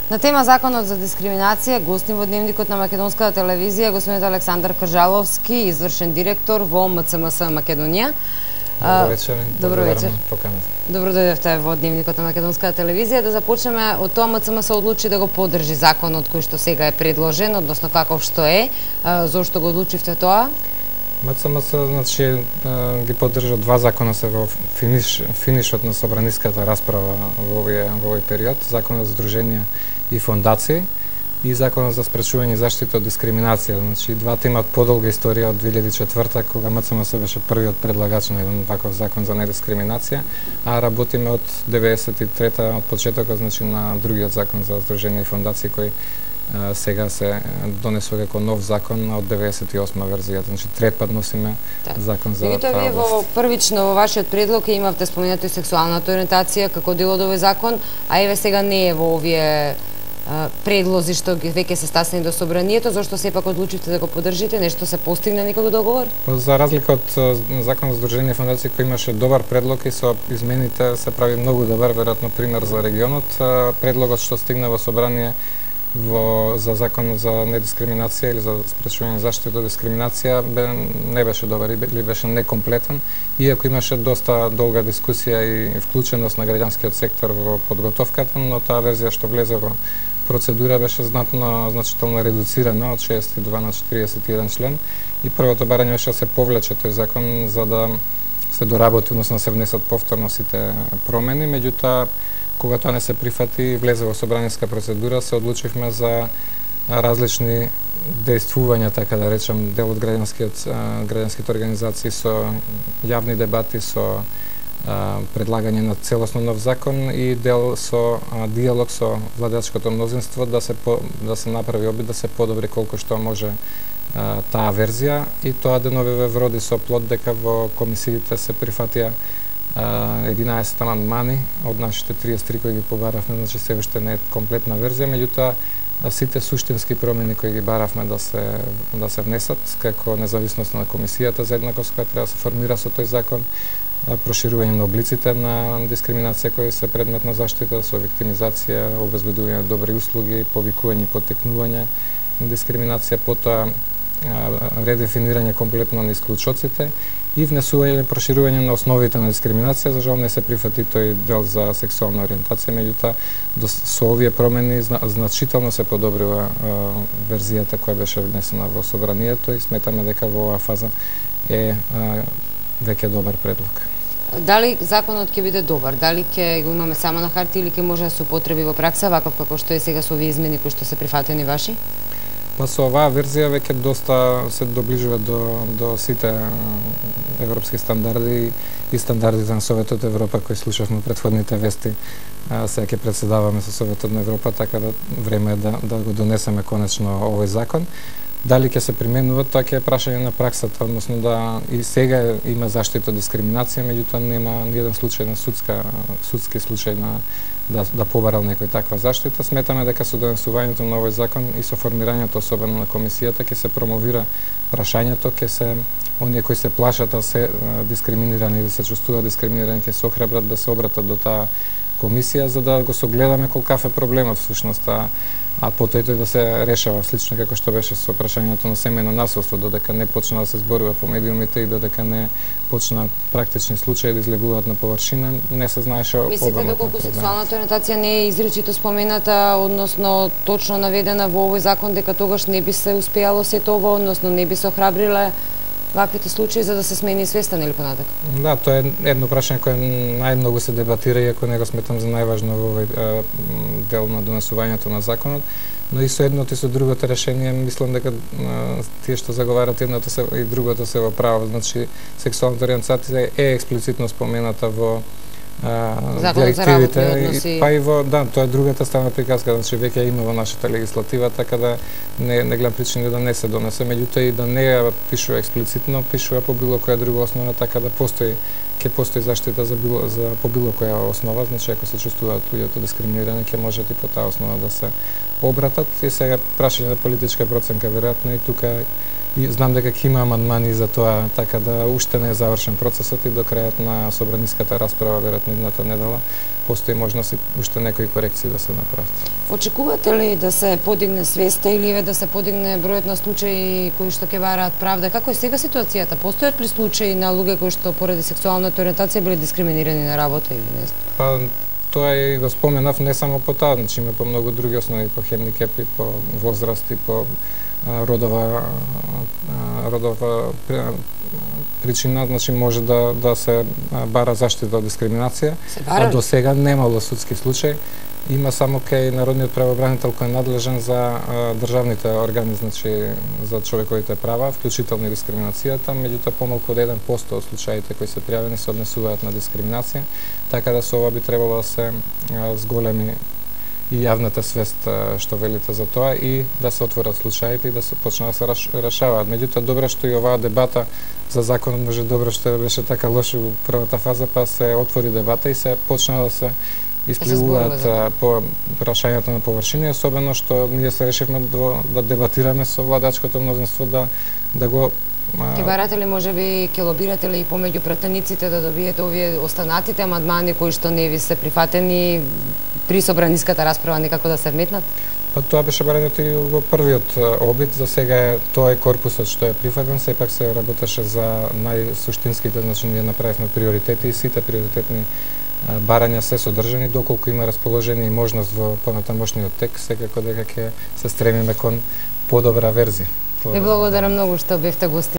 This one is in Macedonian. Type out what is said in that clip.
На тема Законот за дискриминација, гостин во Дневникот на Македонската телевизија господинот Александар Кржаловски, извршен директор во МЦМС Македонија. Добро вечер. Добро вечер. Добро дојдовте во Дневникот на Македонската телевизија. Да започнеме од тоа, МЦМС одлучи да го поддржи законот кој што сега е предложен, односно каков што е. Зошто го одлучивте тоа? МЦМС значи ги поддржа два закона се во финишот на собраниската расправа во овој период, Законот за здруженија и фондации и Законот за спречување и заштита од дискриминација. Значи двата имаат подолга историја од 2004 кога МЦМС беше првиот предлагач на еден ваков закон за недискриминација, а работиме од 93-та од почетокот, значи на другиот закон за здруженија и фондации кој сега се донесува како нов закон од 98 верзијата. Значи трет пат носиме закон за таа област. Вие во првично во вашиот предлог имавте споменато и сексуалната ориентација како дел од овој закон, а еве сега не е во овие предлози што веќе се стаснени до собранието. Зошто сепак одлучивте да го поддржите? Нешто се постигна некој договор? За разлика од Закон за здруженија и фондации кој имаше добар предлог и со измените се прави многу добар, веројатно пример за регионот, предлогот што стигна во собрание за Закон за недискриминација или за спречување и заштита од дискриминација не беше добар или беше некомплетен, иако имаше доста долга дискусија и вклученост на граѓанскиот сектор во подготовката, но таа верзија што влезе во процедура беше значително редуцирана од 62 на 41 член и првото барање беше да се повлече тој закон за да се доработи, односно да се внесат повторно сите промени, меѓутоа кога тоа не се прифати и влезе во собраниска процедура, се одлучивме за различни дејствувања, така да речем, дел од граѓанските организации со јавни дебати, со предлагање на целосно нов закон и дел со диалог со владеачкото мнозинство да се направи обид да се подобри колку што може таа верзија и тоа деновиве вроди со плод дека во комисиите се прифатија 11 амандмани од нашите 33 кои ги побаравме, значи се уште не е комплетна верзија, меѓутоа сите суштински промени кои ги баравме да се внесат, како независност на комисијата за еднакост која треба да се формира со тој закон, проширување на облиците на дискриминација кои се предмет на заштита, со виктимизација, обезбедување на добри услуги, повикување и потекнување на дискриминација, потоа редефинирање комплетно на исклучоците и внесување, проширување на основите на дискриминација. За жал не се прифати тој дел за сексуална ориентација, меѓутоа со овие промени значително се подобрува верзијата која беше внесена во собранието и сметаме дека во оваа фаза е веќе добар предлог. Дали законот ќе биде добар? Дали ќе го имаме само на хартија или ќе може да се употреби во пракса ваков како што е сега со овие измени кои што се прифатени ваши? Па со оваа верзија веќе доста се доближува до сите европски стандарди и стандардите на Советот Европа кои слушавме предходните вести. Сега ќе председаваме со Советот на Европа, така да време е да го донесеме конечно овој закон. Дали ќе се применува, тоа ќе е прашање на праксата, односно да и сега има заштита од дискриминација, меѓутоа нема ниеден случај на судски случај да побарал некој таква заштита. Сметаме дека со донесувањето на овој закон и со формирањето особено на комисијата ќе се промовира прашањето, ќе се оние кои се плашат да се дискриминирани или се чувствуваат дискриминирани ќе се охрабрат да се обратат до таа комисија за да го согледаме колкав е проблемот всушност, а потоа да се решава слично како што беше со прашањето на семејно насилство, додека не почна да се зборува по медиумите и додека не почна практични случаи да излегуваат на површина, не се знаеше обемот. Мислите доколку сексуалната ориентација не е изричито спомената, односно точно наведена во овој закон, дека тогаш не би се успеало сето ова, односно не би се охрабриле ваквите случаи за да се смени свеста или понатак? Да, тоа е едно прашање кое најмногу се дебатира, иако не го сметам за најважно во овој дел на донесувањето на законот, но и со едното и со другото решение мислам дека тие што заговарат едното и другото се во право. Значи сексуалната ориентација е експлицитно спомената во директивите, па и во тоа е другата страна приказка, значи веќе има во нашата легислатива, така да не гледам причини да не се донесе, меѓутоа и да не ја пишува експлицитно, пишува по било која друга основа, така да ќе постои заштита по било која основа, значи ако се чувствуваат луѓето дискриминирани, ќе можат и по таа основа да се обратат. И сега прашање на политичка проценка веројатно и тука И знам дека ќе има амандмани за тоа, така да уште не е завршен процесот и до крајот на собраниската расправа, веројатно идната недела, постои можност уште некои корекции да се направат. Очекувате ли да се подигне свеста или да се подигне бројот на случаи кои што ќе бараат правда? Како е сега ситуацијата? Постојат ли случаи на луѓе кои што поради сексуалната ориентација били дискриминирани на работа или не? Па тоа и го споменав не само по тоа, значи има по многу други основи, по хендикепи, по возраст и по родова причина, значи може да се бара заштита од дискриминација, а до сега немало судски случај. Има само кај народниот правобранител кој е надлежен за државните органи, значи за човековите права, вклучително и дискриминацијата, меѓутоа помалку од 1% од случаите кои се пријавени се однесуваат на дискриминација, така да со ова би требало да се зголеми и јавната свест што велите за тоа и да се отворат случаите и да се почнат да се решаваат. Меѓутоа добро што и оваа дебата за законот може добро што беше така лошо во првата фаза, па се отвори дебата и се почна да се испливуваат по прашањата на површина, особено што ние се решивме да дебатираме со владачкото мнозинство да го Ќе барате ли, можеби, ќе лобирате ли и помеѓу пратениците да добиете овие останатите амандмани кои што не ви се прифатени при собраниската расправа некако да се вметнат? Па тоа беше барањето и во првиот обид, за сега тоа е корпусот што е прифатен, сепак се работеше за најсуштинските, значи ние направивме приоритети и сите приоритетни барања се содржани, доколку има расположение и можност во понатамошниот текст, секако дека ќе се стремиме кон подобра верзија. Ви благодарам многу што бевте гости.